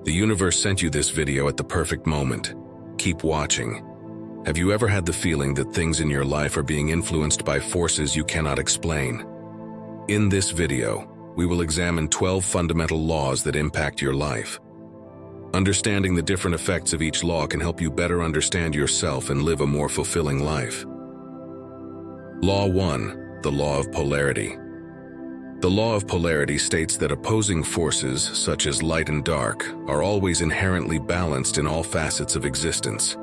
The universe sent you this video at the perfect moment. Keep watching. Have you ever had the feeling that things in your life are being influenced by forces you cannot explain? In this video, we will examine 12 fundamental laws that impact your life. Understanding the different effects of each law can help you better understand yourself and live a more fulfilling life. Law 1. The Law of Polarity. The Law of Polarity states that opposing forces, such as light and dark, are always inherently balanced in all facets of existence.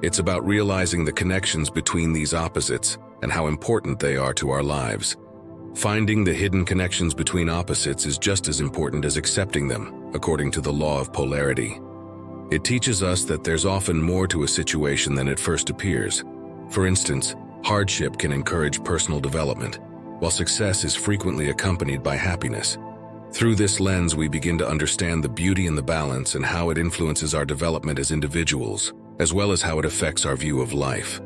It's about realizing the connections between these opposites and how important they are to our lives. Finding the hidden connections between opposites is just as important as accepting them, according to the Law of Polarity. It teaches us that there's often more to a situation than it first appears. For instance, hardship can encourage personal development, while success is frequently accompanied by happiness. Through this lens, we begin to understand the beauty in the balance and how it influences our development as individuals, as well as how it affects our view of life.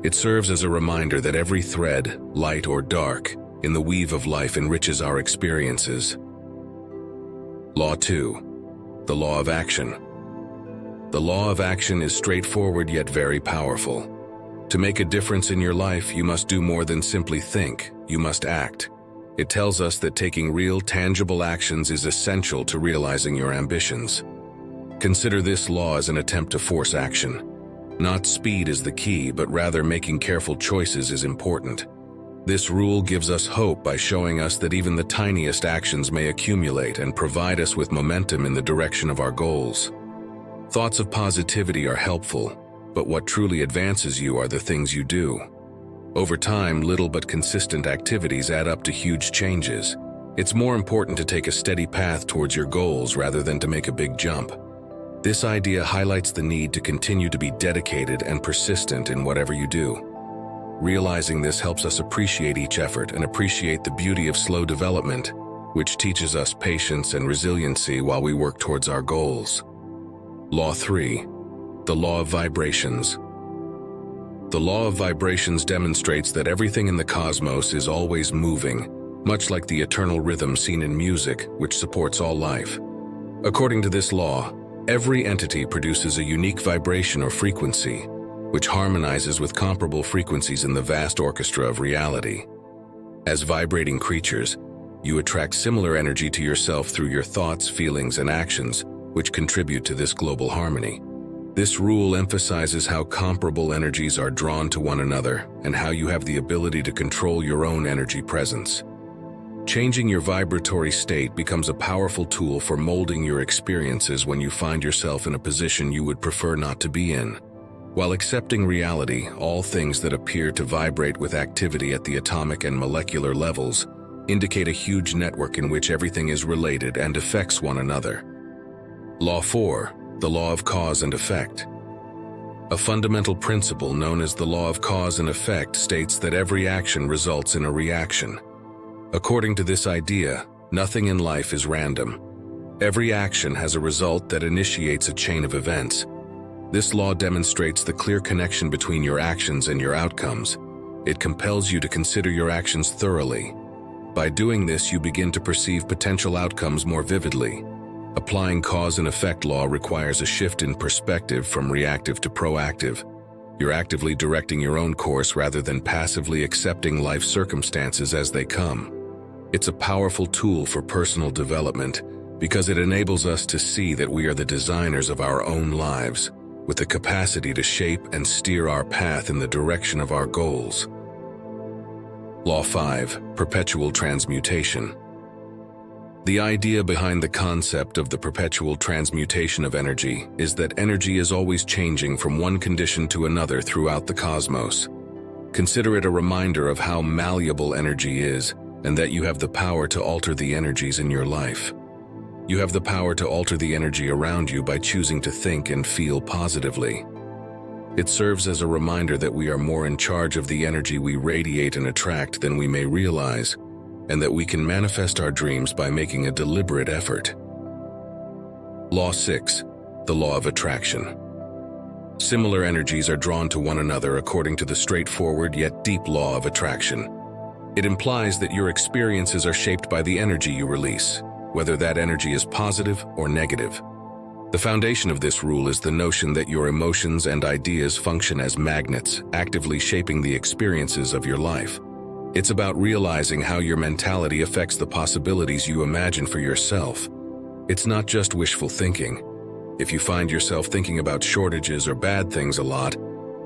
It serves as a reminder that every thread, light or dark, in the weave of life enriches our experiences. Law 2. The Law of Action. The law of action is straightforward yet very powerful. To make a difference in your life, you must do more than simply think, you must act. It tells us that taking real, tangible actions is essential to realizing your ambitions. Consider this law as an attempt to force action. Not speed is the key, but rather making careful choices is important. This rule gives us hope by showing us that even the tiniest actions may accumulate and provide us with momentum in the direction of our goals. Thoughts of positivity are helpful, but what truly advances you are the things you do. Over time, little but consistent activities add up to huge changes. It's more important to take a steady path towards your goals rather than to make a big jump. This idea highlights the need to continue to be dedicated and persistent in whatever you do. Realizing this helps us appreciate each effort and appreciate the beauty of slow development, which teaches us patience and resiliency while we work towards our goals. Law 3. The Law of Vibrations. The law of vibrations demonstrates that everything in the cosmos is always moving, much like the eternal rhythm seen in music, which supports all life. According to this law, every entity produces a unique vibration or frequency, which harmonizes with comparable frequencies in the vast orchestra of reality. As vibrating creatures, you attract similar energy to yourself through your thoughts, feelings, and actions, which contribute to this global harmony. This rule emphasizes how comparable energies are drawn to one another and how you have the ability to control your own energy presence. Changing your vibratory state becomes a powerful tool for molding your experiences when you find yourself in a position you would prefer not to be in. While accepting reality, all things that appear to vibrate with activity at the atomic and molecular levels indicate a huge network in which everything is related and affects one another. Law 4. The Law of Cause and Effect. A fundamental principle known as the law of cause and effect states that every action results in a reaction. According to this idea, nothing in life is random. Every action has a result that initiates a chain of events. This law demonstrates the clear connection between your actions and your outcomes. It compels you to consider your actions thoroughly. By doing this, you begin to perceive potential outcomes more vividly. Applying cause and effect law requires a shift in perspective from reactive to proactive. You're actively directing your own course rather than passively accepting life circumstances as they come. It's a powerful tool for personal development because it enables us to see that we are the designers of our own lives, with the capacity to shape and steer our path in the direction of our goals. Law 5. Perpetual Transmutation. The idea behind the concept of the perpetual transmutation of energy is that energy is always changing from one condition to another throughout the cosmos. Consider it a reminder of how malleable energy is and that you have the power to alter the energies in your life. You have the power to alter the energy around you by choosing to think and feel positively. It serves as a reminder that we are more in charge of the energy we radiate and attract than we may realize, and that we can manifest our dreams by making a deliberate effort. Law 6. The Law of Attraction. Similar energies are drawn to one another according to the straightforward yet deep law of attraction. It implies that your experiences are shaped by the energy you release, whether that energy is positive or negative. The foundation of this rule is the notion that your emotions and ideas function as magnets, actively shaping the experiences of your life. It's about realizing how your mentality affects the possibilities you imagine for yourself. It's not just wishful thinking. If you find yourself thinking about shortages or bad things a lot,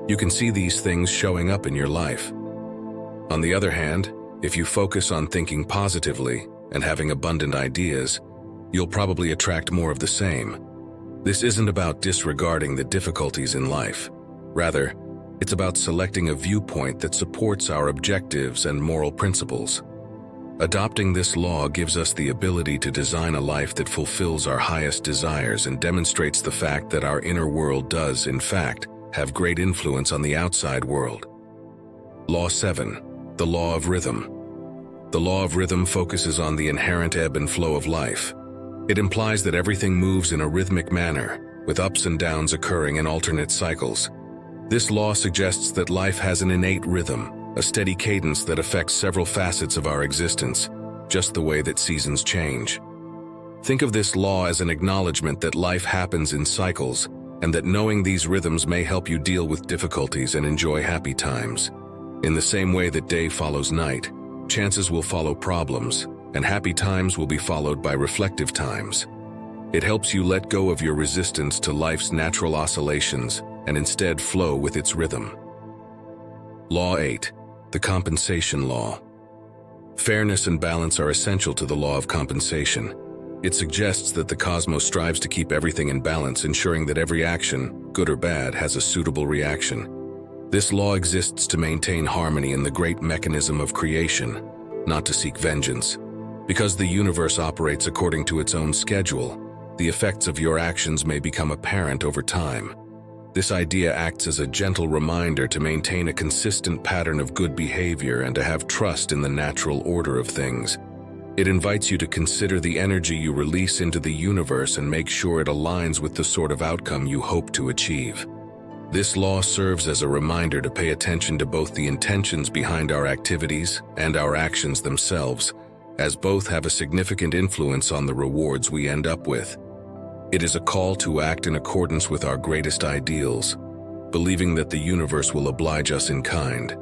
you can see these things showing up in your life. On the other hand, if you focus on thinking positively and having abundant ideas, you'll probably attract more of the same. This isn't about disregarding the difficulties in life. Rather, it's about selecting a viewpoint that supports our objectives and moral principles. Adopting this law gives us the ability to design a life that fulfills our highest desires and demonstrates the fact that our inner world does, in fact, have great influence on the outside world. Law 7. The Law of Rhythm. The law of rhythm focuses on the inherent ebb and flow of life. It implies that everything moves in a rhythmic manner, with ups and downs occurring in alternate cycles. This law suggests that life has an innate rhythm, a steady cadence that affects several facets of our existence, just the way that seasons change. Think of this law as an acknowledgement that life happens in cycles, and that knowing these rhythms may help you deal with difficulties and enjoy happy times. In the same way that day follows night, chances will follow problems, and happy times will be followed by reflective times. It helps you let go of your resistance to life's natural oscillations and instead flow with its rhythm. Law 8. The Compensation Law. Fairness and balance are essential to the law of compensation. It suggests that the cosmos strives to keep everything in balance, ensuring that every action, good or bad, has a suitable reaction. This law exists to maintain harmony in the great mechanism of creation, not to seek vengeance. Because the universe operates according to its own schedule, the effects of your actions may become apparent over time. This idea acts as a gentle reminder to maintain a consistent pattern of good behavior and to have trust in the natural order of things. It invites you to consider the energy you release into the universe and make sure it aligns with the sort of outcome you hope to achieve. This law serves as a reminder to pay attention to both the intentions behind our activities and our actions themselves, as both have a significant influence on the rewards we end up with. It is a call to act in accordance with our greatest ideals, believing that the universe will oblige us in kind.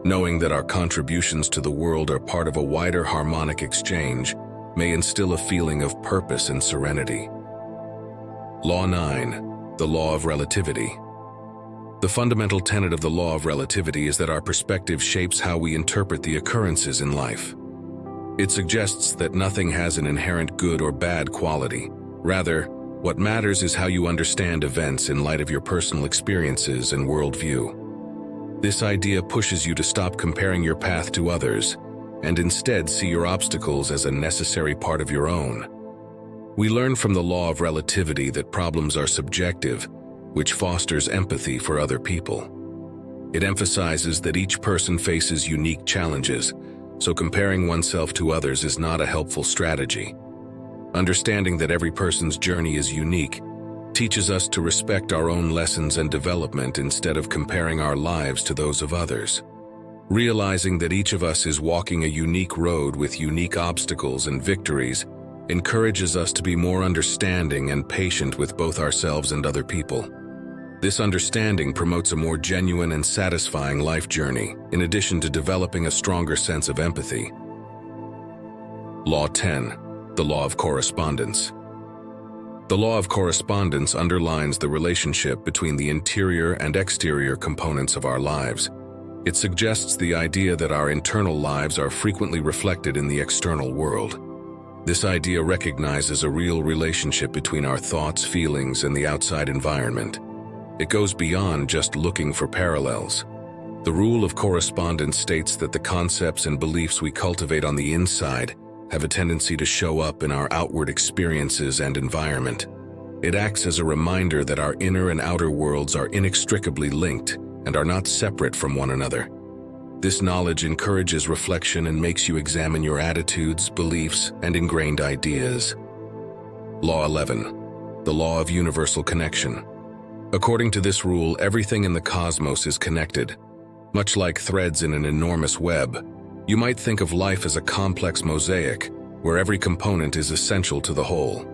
Knowing that our contributions to the world are part of a wider harmonic exchange may instill a feeling of purpose and serenity. Law 9. The Law of Relativity. The fundamental tenet of the law of relativity is that our perspective shapes how we interpret the occurrences in life. It suggests that nothing has an inherent good or bad quality. Rather, what matters is how you understand events in light of your personal experiences and worldview. This idea pushes you to stop comparing your path to others and instead see your obstacles as a necessary part of your own. We learn from the law of relativity that problems are subjective, which fosters empathy for other people. It emphasizes that each person faces unique challenges, so comparing oneself to others is not a helpful strategy. Understanding that every person's journey is unique teaches us to respect our own lessons and development instead of comparing our lives to those of others. Realizing that each of us is walking a unique road with unique obstacles and victories encourages us to be more understanding and patient with both ourselves and other people. This understanding promotes a more genuine and satisfying life journey, in addition to developing a stronger sense of empathy. Law 10. The Law of Correspondence. The law of correspondence underlines the relationship between the interior and exterior components of our lives. It suggests the idea that our internal lives are frequently reflected in the external world. This idea recognizes a real relationship between our thoughts, feelings, and the outside environment. It goes beyond just looking for parallels. The rule of correspondence states that the concepts and beliefs we cultivate on the inside have a tendency to show up in our outward experiences and environment. It acts as a reminder that our inner and outer worlds are inextricably linked and are not separate from one another. This knowledge encourages reflection and makes you examine your attitudes, beliefs, and ingrained ideas. Law 11. The Law of Universal Connection. According to this rule, everything in the cosmos is connected. Much like threads in an enormous web, you might think of life as a complex mosaic, where every component is essential to the whole.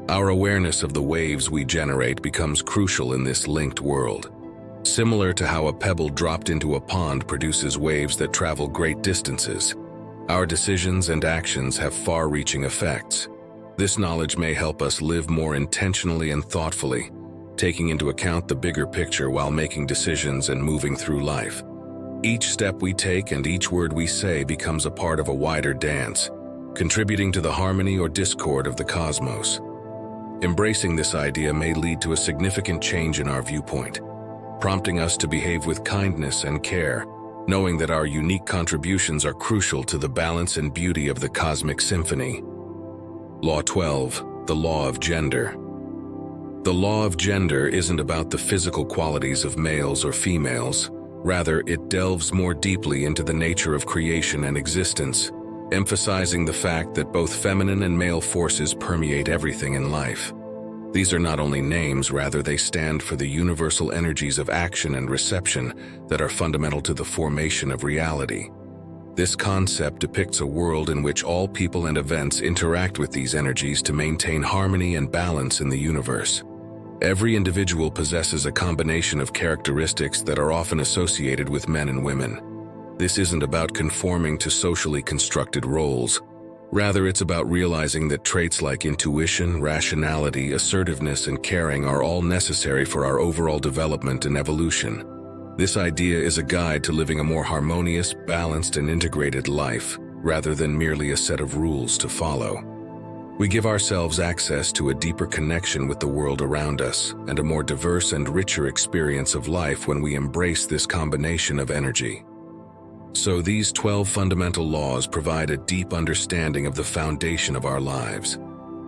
Our awareness of the waves we generate becomes crucial in this linked world. Similar to how a pebble dropped into a pond produces waves that travel great distances, our decisions and actions have far-reaching effects. This knowledge may help us live more intentionally and thoughtfully, taking into account the bigger picture while making decisions and moving through life. Each step we take and each word we say becomes a part of a wider dance, contributing to the harmony or discord of the cosmos. Embracing this idea may lead to a significant change in our viewpoint, prompting us to behave with kindness and care, knowing that our unique contributions are crucial to the balance and beauty of the cosmic symphony. Law 12, the Law of Gender. The law of gender isn't about the physical qualities of males or females. Rather, it delves more deeply into the nature of creation and existence, emphasizing the fact that both feminine and male forces permeate everything in life. These are not only names, rather they stand for the universal energies of action and reception that are fundamental to the formation of reality. This concept depicts a world in which all people and events interact with these energies to maintain harmony and balance in the universe. Every individual possesses a combination of characteristics that are often associated with men and women. This isn't about conforming to socially constructed roles. Rather, it's about realizing that traits like intuition, rationality, assertiveness, and caring are all necessary for our overall development and evolution. This idea is a guide to living a more harmonious, balanced, and integrated life, rather than merely a set of rules to follow. We give ourselves access to a deeper connection with the world around us and a more diverse and richer experience of life when we embrace this combination of energy. So these 12 fundamental laws provide a deep understanding of the foundation of our lives.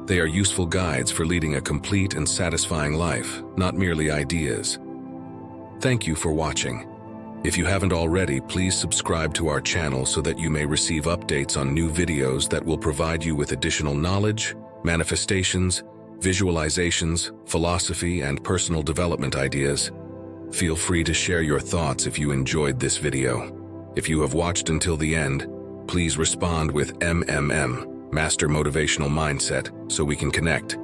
They are useful guides for leading a complete and satisfying life, not merely ideas. Thank you for watching. If you haven't already, please subscribe to our channel so that you may receive updates on new videos that will provide you with additional knowledge, manifestations, visualizations, philosophy, and personal development ideas. Feel free to share your thoughts if you enjoyed this video. If you have watched until the end, please respond with MMM, Master Motivational Mindset, so we can connect.